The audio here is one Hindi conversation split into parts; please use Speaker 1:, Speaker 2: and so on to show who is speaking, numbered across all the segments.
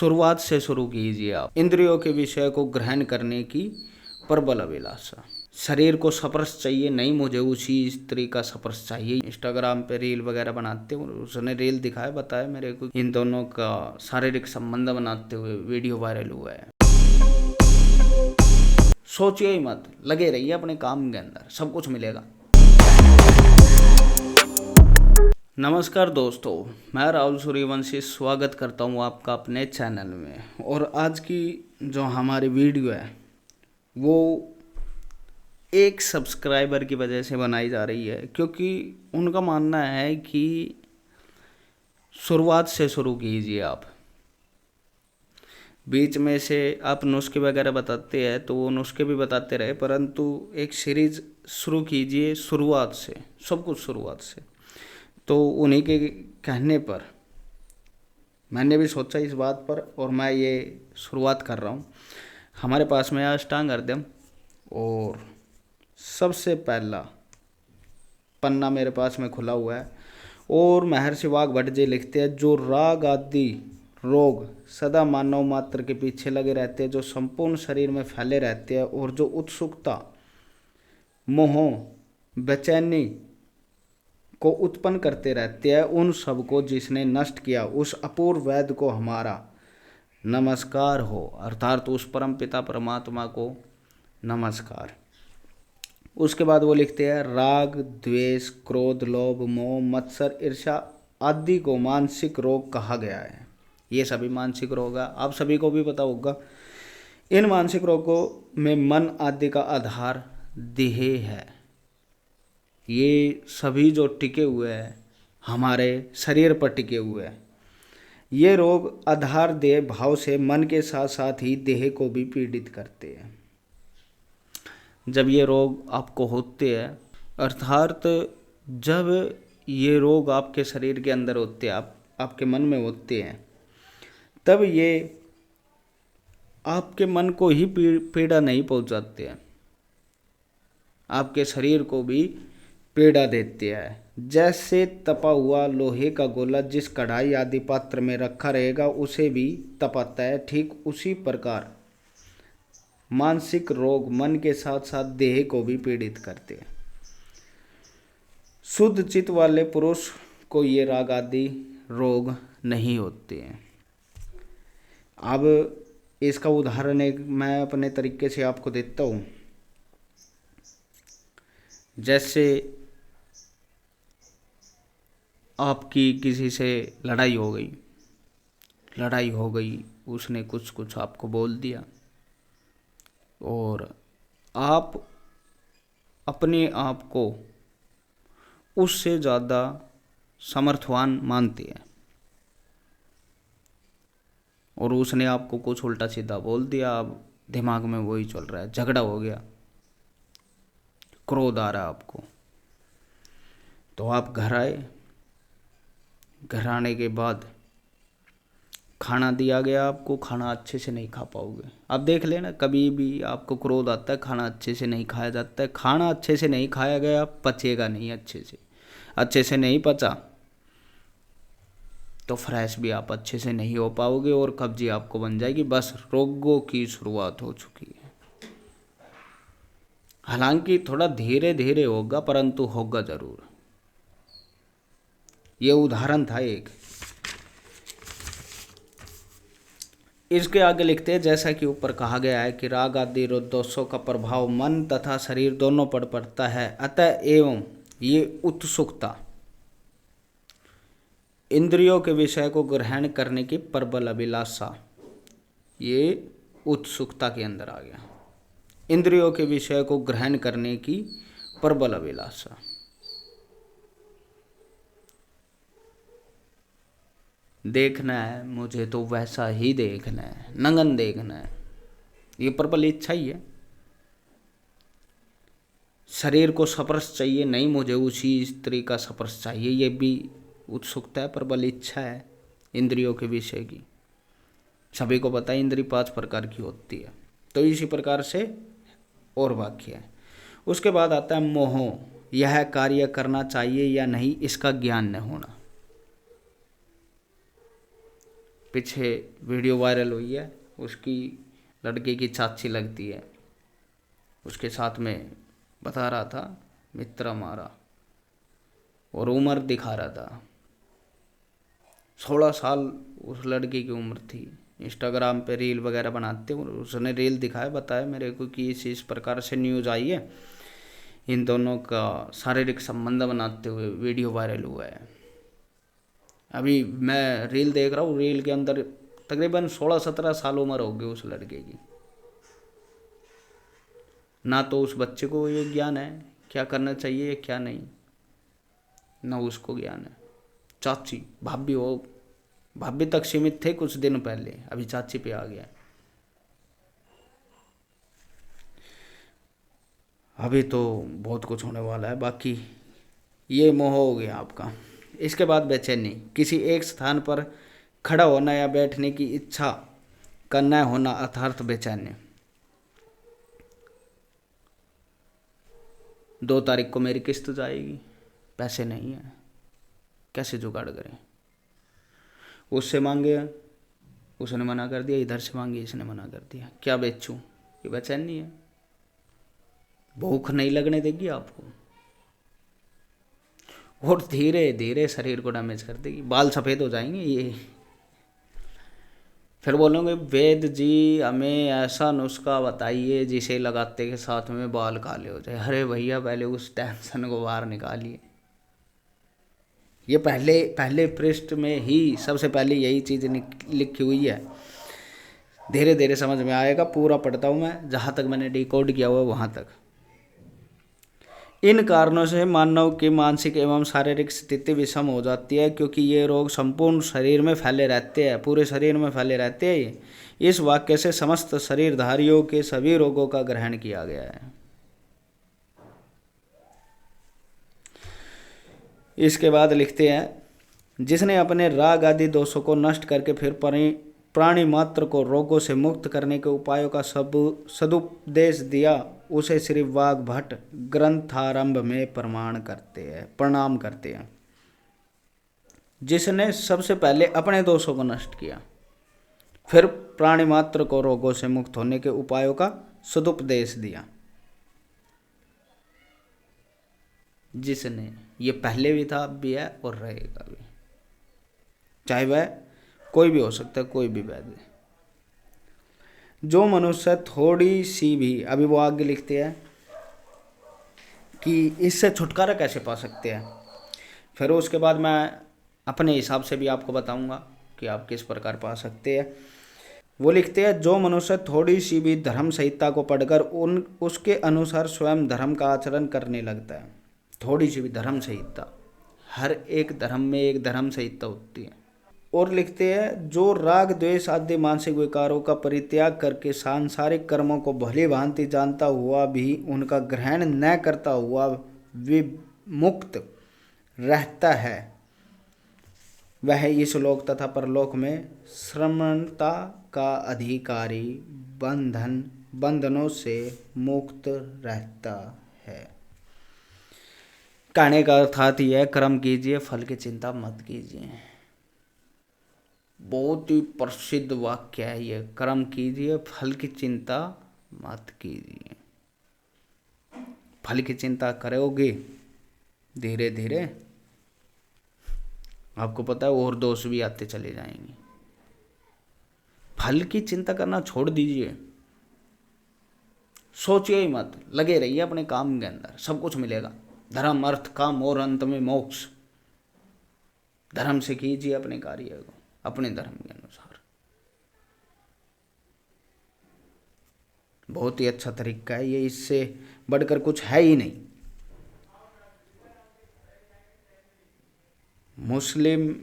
Speaker 1: शुरुआत से शुरू कीजिए आप इंद्रियों के विषय को ग्रहण करने की प्रबल अभिलाषा। शरीर को स्पर्श चाहिए, नहीं मुझे उसी स्त्री का स्पर्श चाहिए। इंस्टाग्राम पे रील वगैरह बनाते हो, उसने रील दिखाया, बताया मेरे को इन दोनों का शारीरिक संबंध बनाते हुए वीडियो वायरल हुआ है। सोचिए ही मत, लगे रहिए अपने काम के अंदर, सब कुछ मिलेगा। नमस्कार दोस्तों, मैं राहुल सूर्यवंशी स्वागत करता हूँ आपका अपने चैनल में। और आज की जो हमारी वीडियो है वो एक सब्सक्राइबर की वजह से बनाई जा रही है, क्योंकि उनका मानना है कि शुरुआत से शुरू कीजिए आप। बीच में से आप नुस्खे वगैरह बताते हैं तो वो नुस्खे भी बताते रहे, परंतु एक सीरीज शुरू कीजिए शुरुआत से, सब कुछ शुरुआत से। तो उन्हीं के कहने पर मैंने भी सोचा इस बात पर और मैं ये शुरुआत कर रहा हूँ। हमारे पास में अष्टांग हृदयम और सबसे पहला पन्ना मेरे पास में खुला हुआ है और महर्षि वाग्भट जी लिखते हैं, जो राग आदि रोग सदा मानव मात्र के पीछे लगे रहते हैं, जो संपूर्ण शरीर में फैले रहते हैं और जो उत्सुकता, मोह, बेचैनी को उत्पन्न करते रहते हैं, उन सब को जिसने नष्ट किया उस अपूर्व वैद्य को हमारा नमस्कार हो। अर्थात उस परम पिता परमात्मा को नमस्कार। उसके बाद वो लिखते हैं, राग द्वेष क्रोध लोभ मोह मत्सर ईर्ष्या आदि को मानसिक रोग कहा गया है। ये सभी मानसिक रोग है, आप सभी को भी पता होगा। इन मानसिक रोगों में मन आदि का आधार देह है। ये सभी जो टिके हुए हैं हमारे शरीर पर टिके हुए हैं, ये रोग आधार देह भाव से मन के साथ साथ ही देह को भी पीड़ित करते हैं। जब ये रोग आपको होते हैं, अर्थात जब ये रोग आपके शरीर के अंदर होते हैं, आपके मन में होते हैं, तब ये आपके मन को ही पीड़ा नहीं पहुंचाते हैं, आपके शरीर को भी पीड़ा देते हैं। जैसे तपा हुआ लोहे का गोला जिस कढ़ाई आदि पात्र में रखा रहेगा उसे भी तपाता है, ठीक उसी प्रकार मानसिक रोग मन के साथ साथ देह को भी पीड़ित करते हैं। शुद्ध चित्त वाले पुरुष को ये राग आदि रोग नहीं होते हैं। अब इसका उदाहरण एक मैं अपने तरीके से आपको देता हूँ। जैसे आपकी किसी से लड़ाई हो गई, उसने कुछ आपको बोल दिया और आप अपने आप को उससे ज़्यादा समर्थवान मानते हैं और उसने आपको कुछ उल्टा सीधा बोल दिया। अब दिमाग में वही चल रहा है, झगड़ा हो गया, क्रोध आ रहा है आपको। तो आप घर आए, घर आने के बाद खाना दिया गया आपको, खाना अच्छे से नहीं खा पाओगे। आप देख लेना, कभी भी आपको क्रोध आता है, खाना अच्छे से नहीं खाया जाता है। खाना अच्छे से नहीं खाया गया, पचेगा नहीं अच्छे से नहीं पचा तो फ्रेश भी आप अच्छे से नहीं हो पाओगे और कब्जी आपको बन जाएगी। बस रोगों की शुरुआत हो चुकी है। हालांकि थोड़ा धीरे धीरे होगा, परंतु होगा जरूर। ये उदाहरण था एक। इसके आगे लिखते हैं, जैसा कि ऊपर कहा गया है कि राग आदि दोषों का प्रभाव मन तथा शरीर दोनों पर पड़ता है, अतः एवं ये उत्सुकता इंद्रियों के विषय को ग्रहण करने की प्रबल अभिलाषा, ये उत्सुकता के अंदर आ गया। इंद्रियों के विषय को ग्रहण करने की प्रबल अभिलाषा। देखना है मुझे तो वैसा ही देखना है, नंगन देखना है, ये प्रबल इच्छा ही है। शरीर को स्पर्श चाहिए, नहीं मुझे उसी स्त्री का स्पर्श चाहिए, ये भी उत्सुकता है, प्रबल इच्छा है इंद्रियों के विषय की। सभी को पता है इंद्रिय 5 प्रकार की होती है। तो इसी प्रकार से और वाक्य है। उसके बाद आता है मोह, यह कार्य करना चाहिए या नहीं इसका ज्ञान न होना। पीछे वीडियो वायरल हुई है, उसकी लड़के की चाची लगती है, उसके साथ में बता रहा था मित्र हमारा, और उम्र दिखा रहा था 16 साल उस लड़की की उम्र थी। इंस्टाग्राम पे रील वगैरह बनाते, और उसने रील दिखाया, बताया मेरे को कि इस प्रकार से न्यूज़ आई है, इन दोनों का शारीरिक संबंध बनाते हुए वीडियो वायरल हुआ है। अभी मैं रील देख रहा हूँ, रील के अंदर तकरीबन 16-17 साल उम्र होगी उस लड़के की। ना तो उस बच्चे को ये ज्ञान है क्या करना चाहिए क्या नहीं, ना उसको ज्ञान है। चाची भाभी, वो भाभी तक सीमित थे कुछ दिन पहले, अभी चाची पे आ गया। अभी तो बहुत कुछ होने वाला है। बाकी ये मोह हो गया आपका। इसके बाद बेचैनी, किसी एक स्थान पर खड़ा होना या बैठने की इच्छा का न होना अर्थात बेचैनी। 2 तारीख को मेरी किस्त जाएगी, पैसे नहीं है, कैसे जुगाड़ करें। उससे मांगे, उसने मना कर दिया, इधर से मांगी, इसने मना कर दिया, क्या बेचूं। ये बेचैनी है, भूख नहीं लगने देगी आपको, और धीरे धीरे शरीर को डैमेज कर देगी। बाल सफ़ेद हो जाएंगे ये। फिर बोलोगे वेद जी हमें ऐसा नुस्खा बताइए जिसे लगाते के साथ में बाल काले हो जाए। अरे भैया पहले उस टेंशन को बाहर निकालिए। ये पहले पृष्ठ में ही सबसे पहले यही चीज़ लिखी हुई है। धीरे धीरे समझ में आएगा। पूरा पढ़ता हूँ मैं, जहाँ तक मैंने डिकोड किया हुआ वहाँ तक। इन कारणों से मानव की मानसिक एवं शारीरिक स्थिति विषम हो जाती है, क्योंकि ये रोग संपूर्ण शरीर में फैले रहते हैं, पूरे शरीर में फैले रहते हैं। ये इस वाक्य से समस्त शरीरधारियों के सभी रोगों का ग्रहण किया गया है। इसके बाद लिखते हैं, जिसने अपने राग आदि दोषों को नष्ट करके फिर प्राणी मात्र को रोगों से मुक्त करने के उपायों का सदुपदेश दिया, उसे श्री वाग भट्ट ग्रंथारंभ में प्रणाम करते हैं। जिसने सबसे पहले अपने दोषों को नष्ट किया, फिर प्राणी मात्र को रोगों से मुक्त होने के उपायों का सदुपदेश दिया। जिसने, ये पहले भी था, अब भी है और रहेगा भी, चाहे वह कोई भी हो सकता है, कोई भी वैद्य। जो मनुष्य थोड़ी सी भी, अभी वो आगे लिखते हैं कि इससे छुटकारा कैसे पा सकते हैं। फिर उसके बाद मैं अपने हिसाब से भी आपको बताऊंगा कि आप किस प्रकार पा सकते हैं। वो लिखते हैं, जो मनुष्य थोड़ी सी भी धर्म संहिता को पढ़कर उसके अनुसार स्वयं धर्म का आचरण करने लगता है। थोड़ी सी भी धर्म संहिता, हर एक धर्म में एक धर्म संहिता होती है। और लिखते हैं, जो राग द्वेष आदि मानसिक विकारों का परित्याग करके सांसारिक कर्मों को भली भांति जानता हुआ भी उनका ग्रहण न करता हुआ विमुक्त रहता है, वह इस लोक तथा परलोक में श्रमणता का अधिकारी, बंधनों से मुक्त रहता है। कहने का अर्थात यह, कर्म कीजिए, फल की चिंता मत कीजिए। बहुत ही प्रसिद्ध वाक्य है ये, कर्म कीजिए, फल की चिंता मत कीजिए। फल की चिंता करोगे, धीरे धीरे आपको पता है और दोष भी आते चले जाएंगे। फल की चिंता करना छोड़ दीजिए, सोचिए ही मत, लगे रहिए अपने काम के अंदर, सब कुछ मिलेगा। धर्म अर्थ काम और अंत में मोक्ष। धर्म से कीजिए अपने कार्य को, अपने धर्म के अनुसार। बहुत ही अच्छा तरीका है ये, इससे बढ़कर कुछ है ही नहीं। मुस्लिम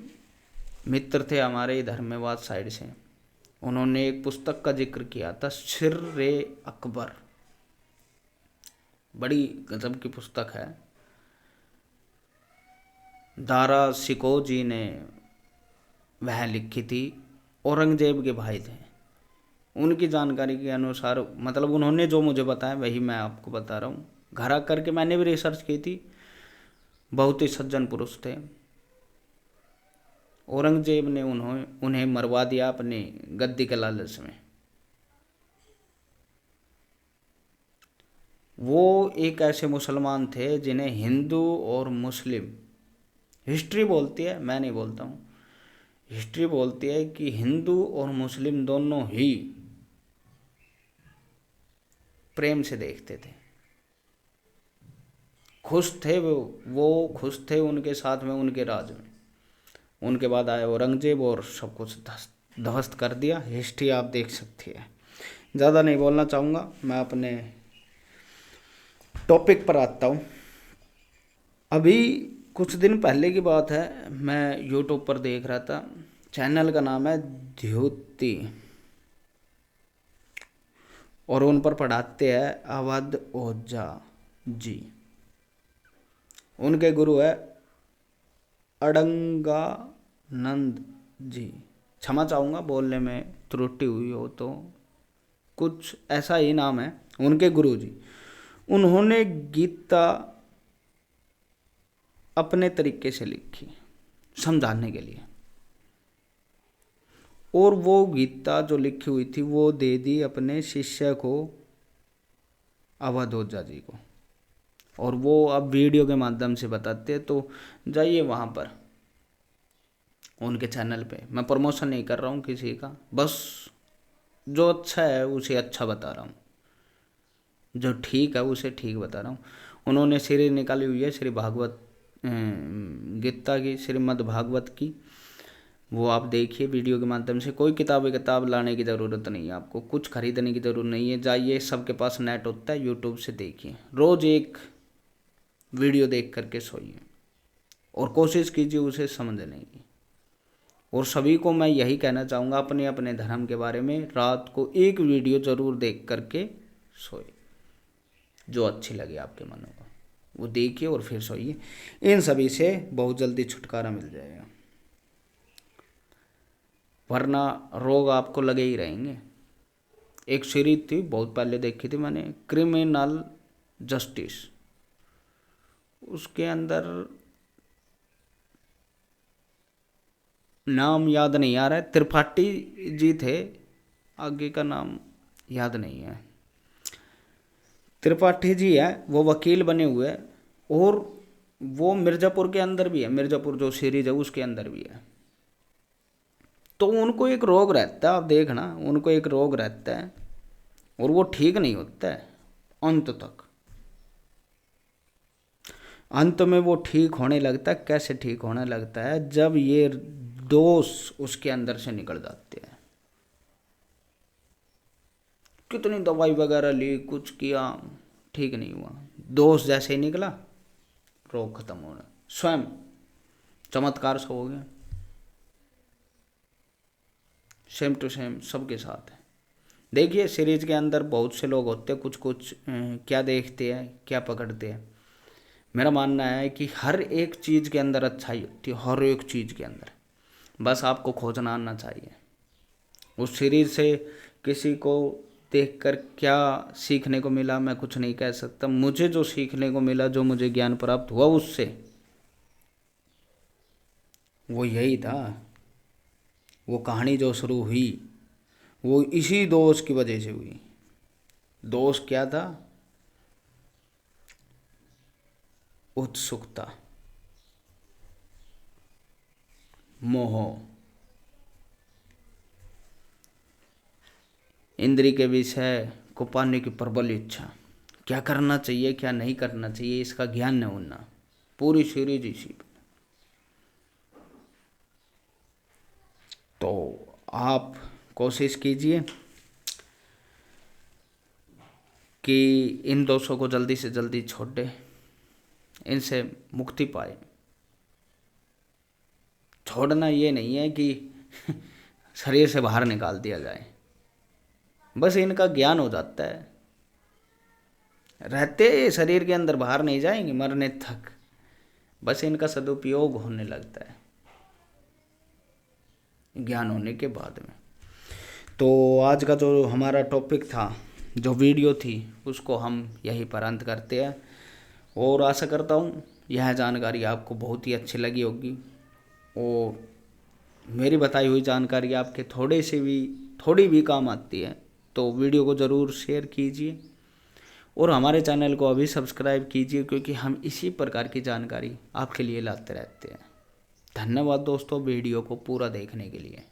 Speaker 1: मित्र थे हमारे धर्मवाद साइड से, उन्होंने एक पुस्तक का जिक्र किया था, सिर्रे अकबर। बड़ी गजब की पुस्तक है। दारा शिकोह जी ने वह लिखी थी। औरंगजेब के भाई थे। उनकी जानकारी के अनुसार, मतलब उन्होंने जो मुझे बताया वही मैं आपको बता रहा हूँ। घर आकर के मैंने भी रिसर्च की थी। बहुत ही सज्जन पुरुष थे। औरंगजेब ने उन्हें मरवा दिया अपने गद्दी के लालच में। वो एक ऐसे मुसलमान थे जिन्हें हिंदू और मुस्लिम, हिस्ट्री बोलती है, मैं नहीं बोलता हूँ, हिस्ट्री बोलती है कि हिंदू और मुस्लिम दोनों ही प्रेम से देखते थे, खुश थे वो खुश थे उनके साथ में, उनके राज में। उनके बाद आए औरंगजेब और सब कुछ ध्वस्त कर दिया। हिस्ट्री आप देख सकती है। ज़्यादा नहीं बोलना चाहूँगा, मैं अपने टॉपिक पर आता हूँ। अभी कुछ दिन पहले की बात है, मैं यूट्यूब पर देख रहा था, चैनल का नाम है द्युति, और उन पर पढ़ाते हैं अवध ओझा जी। उनके गुरु है अड़ंगानंद जी। क्षमा चाहूँगा बोलने में त्रुटि हुई हो तो, कुछ ऐसा ही नाम है उनके गुरु जी। उन्होंने गीता अपने तरीके से लिखी समझाने के लिए, और वो गीता जो लिखी हुई थी वो दे दी अपने शिष्य को, अवध ओझा जी को, और वो अब वीडियो के माध्यम से बताते हैं। तो जाइए वहाँ पर उनके चैनल पे। मैं प्रमोशन नहीं कर रहा हूँ किसी का, बस जो अच्छा है उसे अच्छा बता रहा हूँ, जो ठीक है उसे ठीक बता रहा हूँ। उन्होंने सीरीज निकाली हुई है श्री भागवत गीता की, श्रीमद् भागवत की, वो आप देखिए वीडियो के माध्यम से। कोई किताब लाने की ज़रूरत नहीं है आपको, कुछ खरीदने की ज़रूरत नहीं है। जाइए, सबके पास नेट होता है, यूट्यूब से देखिए, रोज़ एक वीडियो देख करके सोइए और कोशिश कीजिए उसे समझने की। और सभी को मैं यही कहना चाहूँगा, अपने अपने धर्म के बारे में रात को एक वीडियो ज़रूर देख करके सोए, जो अच्छी लगे आपके मन को वो देखिए और फिर सोइए। इन सभी से बहुत जल्दी छुटकारा मिल जाएगा, वरना रोग आपको लगे ही रहेंगे। एक सीरीज थी, बहुत पहले देखी थी मैंने, क्रिमिनल जस्टिस, उसके अंदर नाम याद नहीं आ रहा है, त्रिपाठी जी थे, आगे का नाम याद नहीं है। त्रिपाठी जी है, वो वकील बने हुए हैं, और वो मिर्ज़ापुर के अंदर भी है, मिर्ज़ापुर जो सीरीज है उसके अंदर भी है। तो उनको एक रोग रहता है, आप देखना, उनको एक रोग रहता है और वो ठीक नहीं होता है अंत तक। अंत में वो ठीक होने लगता है। कैसे ठीक होने लगता है? जब ये दोष उसके अंदर से निकल जाते हैं। कितनी दवाई वगैरह ली, कुछ किया, ठीक नहीं हुआ, दोष जैसे ही निकला, रोग खत्म होना, स्वयं चमत्कार सा हो गया। सेम टू सेम सबके साथ है। देखिए, सीरीज के अंदर बहुत से लोग होते हैं, कुछ कुछ क्या देखते हैं, क्या पकड़ते हैं। मेरा मानना है कि हर एक चीज़ के अंदर अच्छाई होती है, हर एक चीज़ के अंदर, बस आपको खोजना आना चाहिए। उस सीरीज से किसी को देखकर क्या सीखने को मिला मैं कुछ नहीं कह सकता। मुझे जो सीखने को मिला, जो मुझे ज्ञान प्राप्त हुआ उससे, वो यही था। वो कहानी जो शुरू हुई वो इसी दोष की वजह से हुई। दोष क्या था? उत्सुकता, मोह, इंद्रिय के विषय को पाने की प्रबल इच्छा, क्या करना चाहिए क्या नहीं करना चाहिए इसका ज्ञान न होना। पूरी सीरीज इसी पे। तो आप कोशिश कीजिए कि इन दोषों को जल्दी से जल्दी छोड़ दे, इनसे मुक्ति पाए। छोड़ना ये नहीं है कि शरीर से बाहर निकाल दिया जाए, बस इनका ज्ञान हो जाता है, रहते शरीर के अंदर, बाहर नहीं जाएंगे मरने तक, बस इनका सदुपयोग होने लगता है ज्ञान होने के बाद में। तो आज का जो हमारा टॉपिक था, जो वीडियो थी, उसको हम यहीं पर अंत करते हैं, और आशा करता हूँ यह जानकारी आपको बहुत ही अच्छी लगी होगी। और मेरी बताई हुई जानकारी आपके थोड़ी भी काम आती है तो वीडियो को ज़रूर शेयर कीजिए और हमारे चैनल को अभी सब्सक्राइब कीजिए, क्योंकि हम इसी प्रकार की जानकारी आपके लिए लाते रहते हैं। धन्यवाद दोस्तों वीडियो को पूरा देखने के लिए।